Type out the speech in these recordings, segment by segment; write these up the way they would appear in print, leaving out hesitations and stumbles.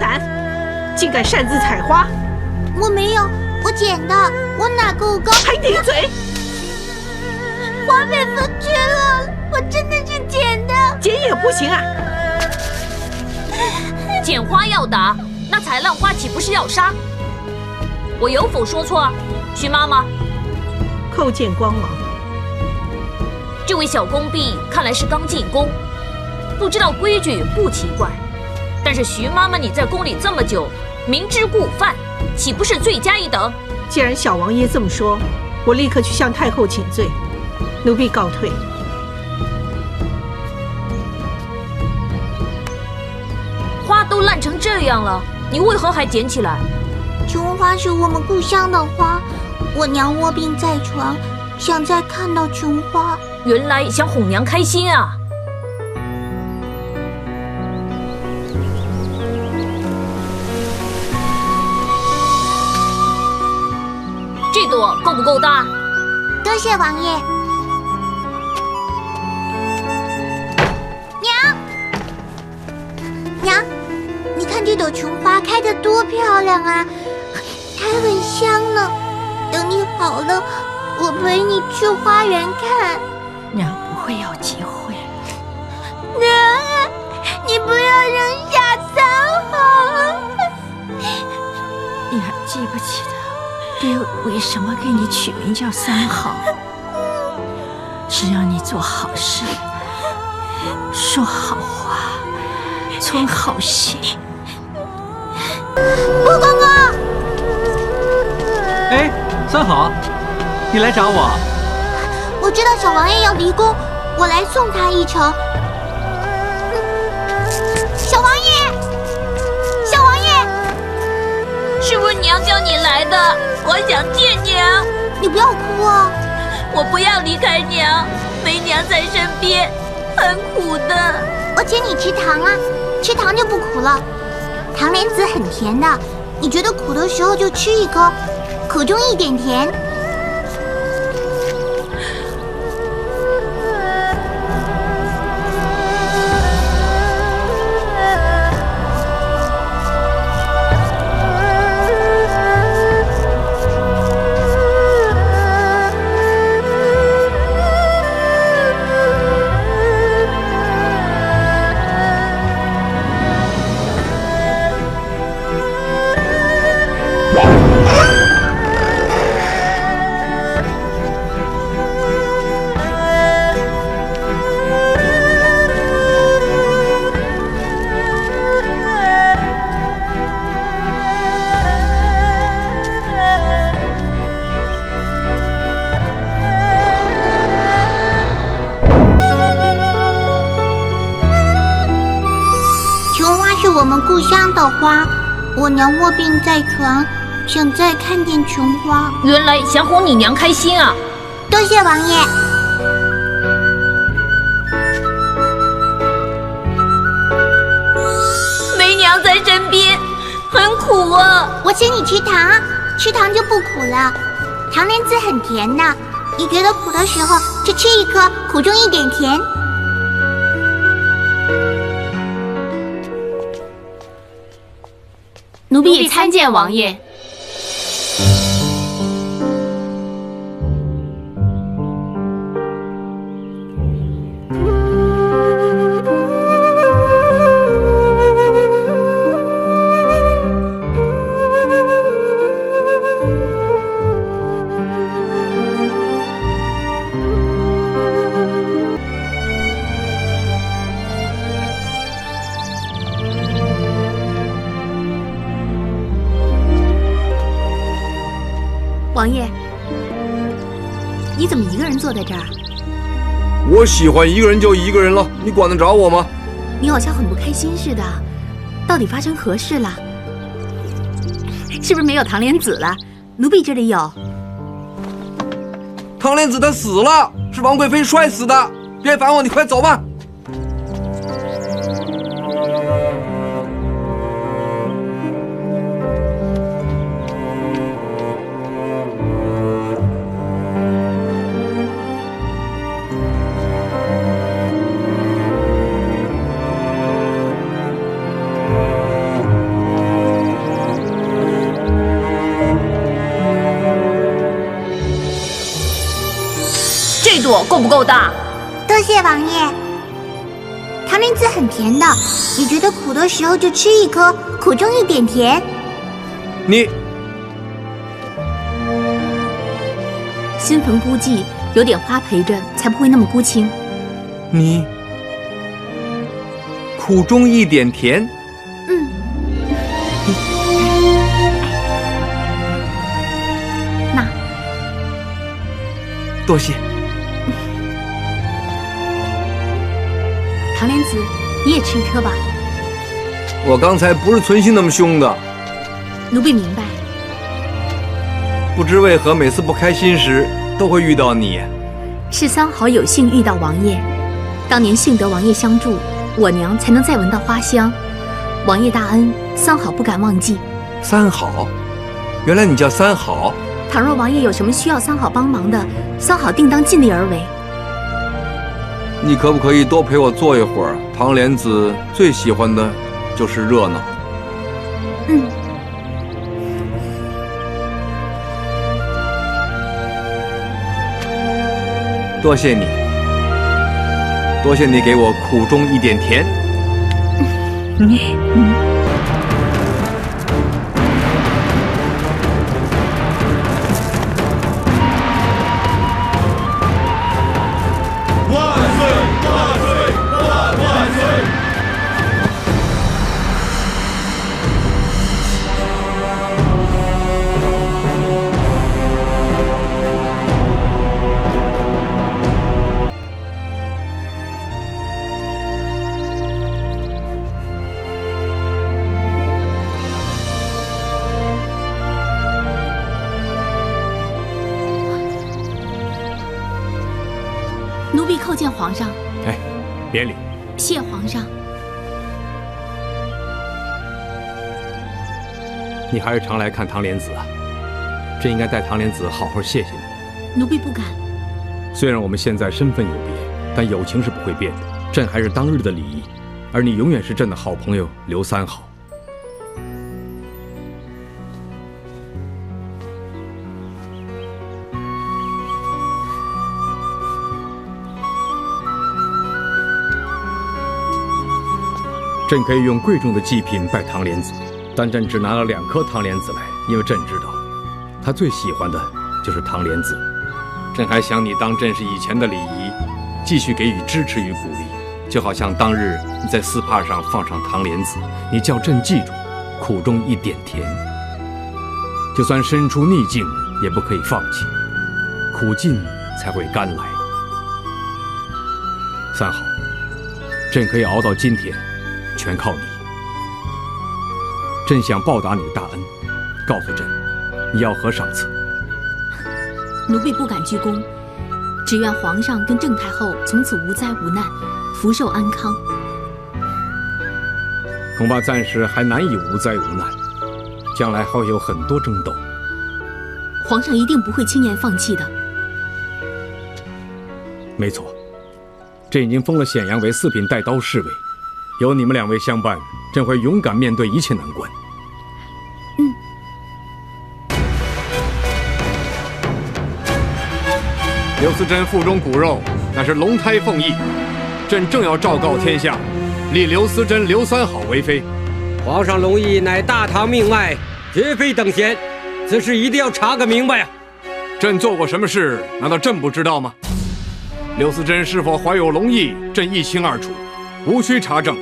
胆，竟敢擅自采花！我没有，我捡的，我哪够高？还顶嘴！花被风吹落了，我真的是捡的。捡也不行啊！捡花要打，那采烂花岂不是要杀？我有否说错？徐妈妈，叩见光王。这位小宫婢看来是刚进宫，不知道规矩不奇怪。但是徐妈妈你在宫里这么久，明知故犯，岂不是罪加一等？既然小王爷这么说，我立刻去向太后请罪，奴婢告退。花都烂成这样了，你为何还捡起来？琼花是我们故乡的花，我娘卧病在床，想再看到琼花。原来想哄娘开心啊！这朵够不够大？多谢王爷。娘，你看这朵琼花开得多漂亮啊，还很香呢。等你好了，我陪你去花园看。娘不会有机会。娘，你不要扔下三好。你还记不记得爹为什么给你取名叫三好？只要你做好事，说好话，存好心。蒲公公，哎，三好，你来找我？我知道小王爷要离宫，我来送他一程。小王爷，小王爷，是不是娘叫你来的？我想见娘。你不要哭啊！我不要离开娘，没娘在身边，很苦的。我请你吃糖啊，吃糖就不苦了。糖莲子很甜的，你觉得苦的时候就吃一颗，苦中一点甜。我们故乡的花，我娘卧病在床，想再看见琼花。原来想哄你娘开心啊！多谢王爷。没娘在身边，很苦啊！我请你吃糖啊，吃糖就不苦了。糖莲子很甜的，你觉得苦的时候就吃一颗，苦中一点甜。奴婢参见王爷。王爷，你怎么一个人坐在这儿？我喜欢一个人就一个人了，你管得着我吗？你好像很不开心似的，到底发生何事了？是不是没有唐莲子了？奴婢这里有。唐莲子她死了，是王贵妃摔死的。别烦我，你快走吧。朵够不够大？多谢王爷。糖莲子很甜的，你觉得苦的时候就吃一颗，苦中一点甜。你新逢孤寂，有点花陪着，才不会那么孤清。你苦中一点甜。那多谢。糖莲子，你也吃一颗吧。我刚才不是存心那么凶的，奴婢明白。不知为何每次不开心时都会遇到你。是三好有幸遇到王爷，当年幸得王爷相助，我娘才能再闻到花香。王爷大恩，三好不敢忘记。三好，原来你叫三好。倘若王爷有什么需要三好帮忙的，三好定当尽力而为。你可不可以多陪我坐一会儿？糖莲子最喜欢的就是热闹。多谢你，多谢你给我苦中一点甜。奴婢叩见皇上。哎，别理。谢皇上。你还是常来看糖莲子啊，朕应该带糖莲子好好谢谢你。奴婢不敢。虽然我们现在身份有别，但友情是不会变的。朕还是当日的礼仪，而你永远是朕的好朋友刘三好。朕可以用贵重的祭品拜糖莲子，但朕只拿了2颗糖莲子来，因为朕知道，她最喜欢的就是糖莲子。朕还想你当朕是以前的礼仪，继续给予支持与鼓励，就好像当日你在丝帕上放上糖莲子，你叫朕记住，苦中一点甜。就算身处逆境，也不可以放弃，苦尽才会甘来。三好，朕可以熬到今天，全靠你。朕想报答你的大恩，告诉朕，你要何赏赐？奴婢不敢居功，只愿皇上跟郑太后从此无灾无难，福寿安康。恐怕暂时还难以无灾无难，将来还会有很多争斗。皇上一定不会轻言放弃的。没错，朕已经封了显阳为4品带刀侍卫，有你们2位相伴，朕会勇敢面对一切难关。刘思珍腹中骨肉，那是龙胎凤翼。朕正要昭告天下，立刘思珍、刘三好为妃。皇上龙翼乃大唐命脉，绝非等闲，此事一定要查个明白啊！朕做过什么事，难道朕不知道吗？刘思珍是否怀有龙翼，朕一清二楚，无需查证。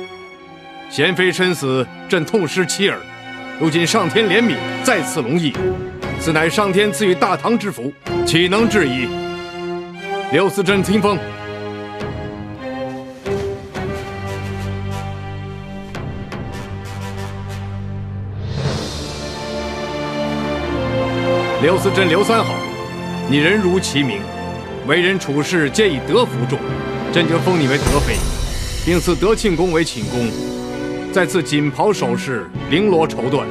贤妃身死，朕痛失妻儿，如今上天怜悯，再赐龙翼，此乃上天赐予大唐之福，岂能质疑？刘思珍听封。刘思珍、刘三好，你人如其名，为人处事皆以德服众，朕就封你为德妃，并赐德庆宫为寝宫，再赐锦袍首饰、绫罗绸缎。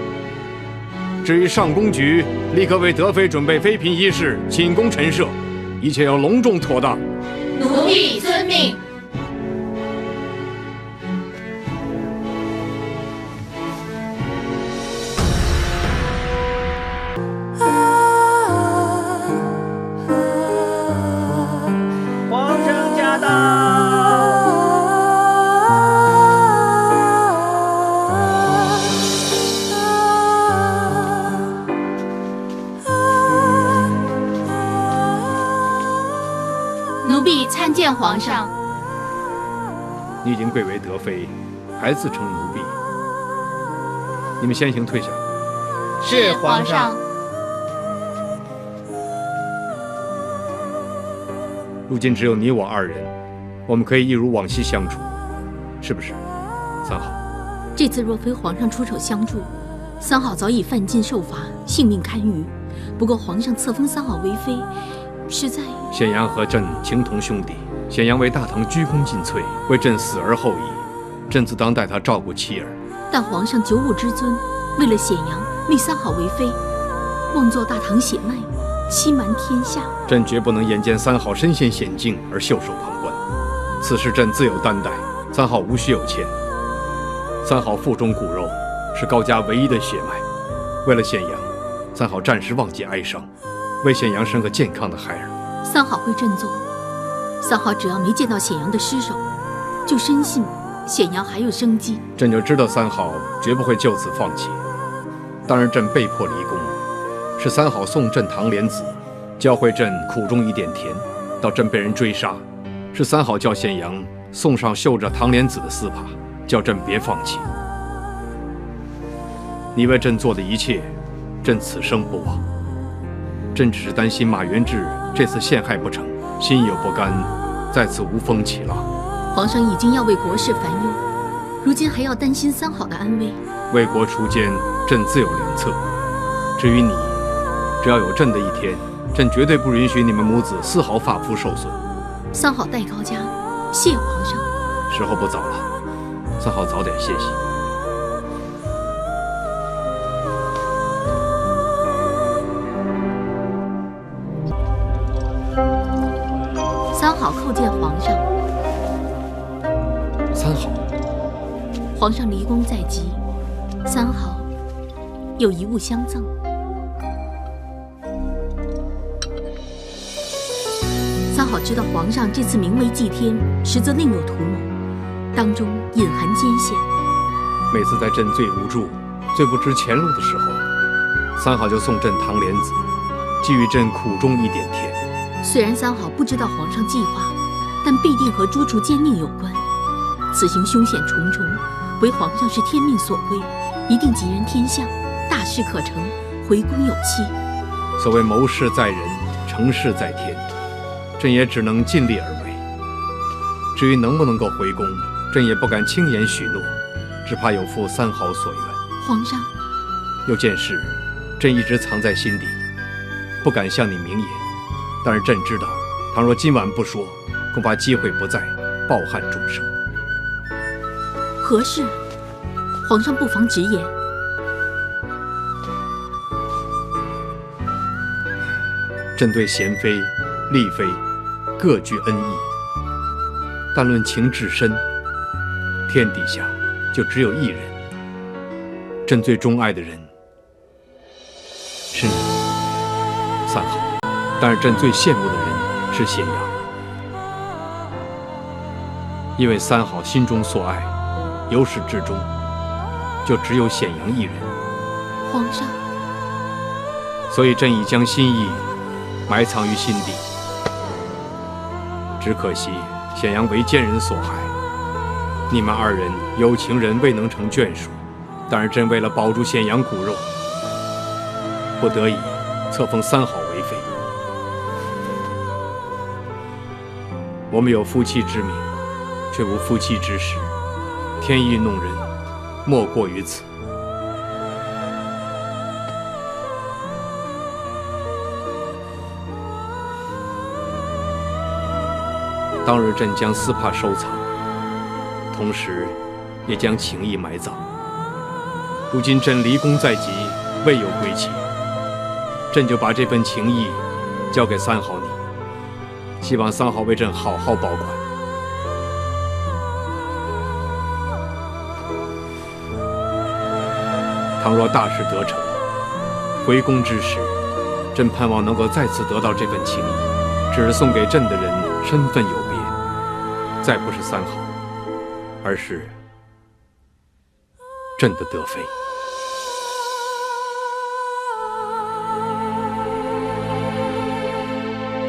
至于上宫局，立刻为德妃准备妃嫔衣饰、寝宫陈设，一切要隆重妥当。奴婢遵命。皇见皇上。你已经贵为德妃，还自称奴婢，你们先行退下。是皇上。如今只有你我二人，我们可以一如往昔相处，是不是？三好，这次若非皇上出手相助，三好早已犯禁受罚，性命堪虞。不过皇上册封三好为妃，实在……显阳和朕情同兄弟，显阳为大唐鞠躬尽瘁，为朕死而后已，朕自当代他照顾妻儿。但皇上九五之尊，为了显阳立三好为妃，妄作大唐血脉，欺瞒天下。朕绝不能眼见三好身陷险境而袖手旁观，此事朕自有担待，三好无需有歉。三好腹中骨肉是高家唯一的血脉，为了显阳，三好暂时忘记哀伤，为显阳生个健康的孩儿。三好会振作，三好只要没见到显阳的尸首，就深信显阳还有生机。朕就知道三好绝不会就此放弃。当然，朕被迫离宫，是三好送朕唐莲子，教会朕苦中一点甜，到朕被人追杀，是三好叫显阳送上绣着唐莲子的丝帕，叫朕别放弃。你为朕做的一切，朕此生不忘。朕只是担心马元志这次陷害不成，心有不甘，再次无风起浪。皇上已经要为国事烦忧，如今还要担心三好的安危。为国除奸，朕自有良策。至于你，只要有朕的一天，朕绝对不允许你们母子丝毫发肤受损。三好代高家，谢皇上。时候不早了，三好早点歇息。三好叩见皇上。三好，皇上离宫在即，三好有一物相赠。三好知道皇上这次名为祭天，实则另有图谋，当中隐含艰险。每次在朕最无助、最不知前路的时候，三好就送朕唐莲子，寄予朕苦中一点甜。虽然三好不知道皇上计划，但必定和诛除奸佞有关。此行凶险重重，唯皇上是天命所归，一定吉人天相，大事可成，回宫有期。所谓谋事在人，成事在天，朕也只能尽力而为。至于能不能够回宫，朕也不敢轻言许诺，只怕有负三好所愿。皇上，有件事，朕一直藏在心底，不敢向你明言。但是朕知道，倘若今晚不说，恐怕机会不再，抱憾终生。何事？皇上不妨直言。朕对贤妃、丽妃各具恩义，但论情至深，天底下就只有一人。朕最钟爱的人是你，三好。但是朕最羡慕的人是显阳，因为三好心中所爱，由始至终就只有显阳一人。皇上，所以朕已将心意埋藏于心底。只可惜显阳为奸人所害，你们二人有情人未能成眷属。但是朕为了保住显阳骨肉，不得已册封三好为妃。我们有夫妻之名，却无夫妻之实，天意弄人，莫过于此。当日朕将丝帕收藏，同时也将情谊埋葬。如今朕离宫在即，未有归期，朕就把这份情谊交给三好你。希望三好为朕好好保管。倘若大事得成，回宫之时，朕盼望能够再次得到这份情谊。只是送给朕的人身份有别，再不是三好，而是朕的德妃。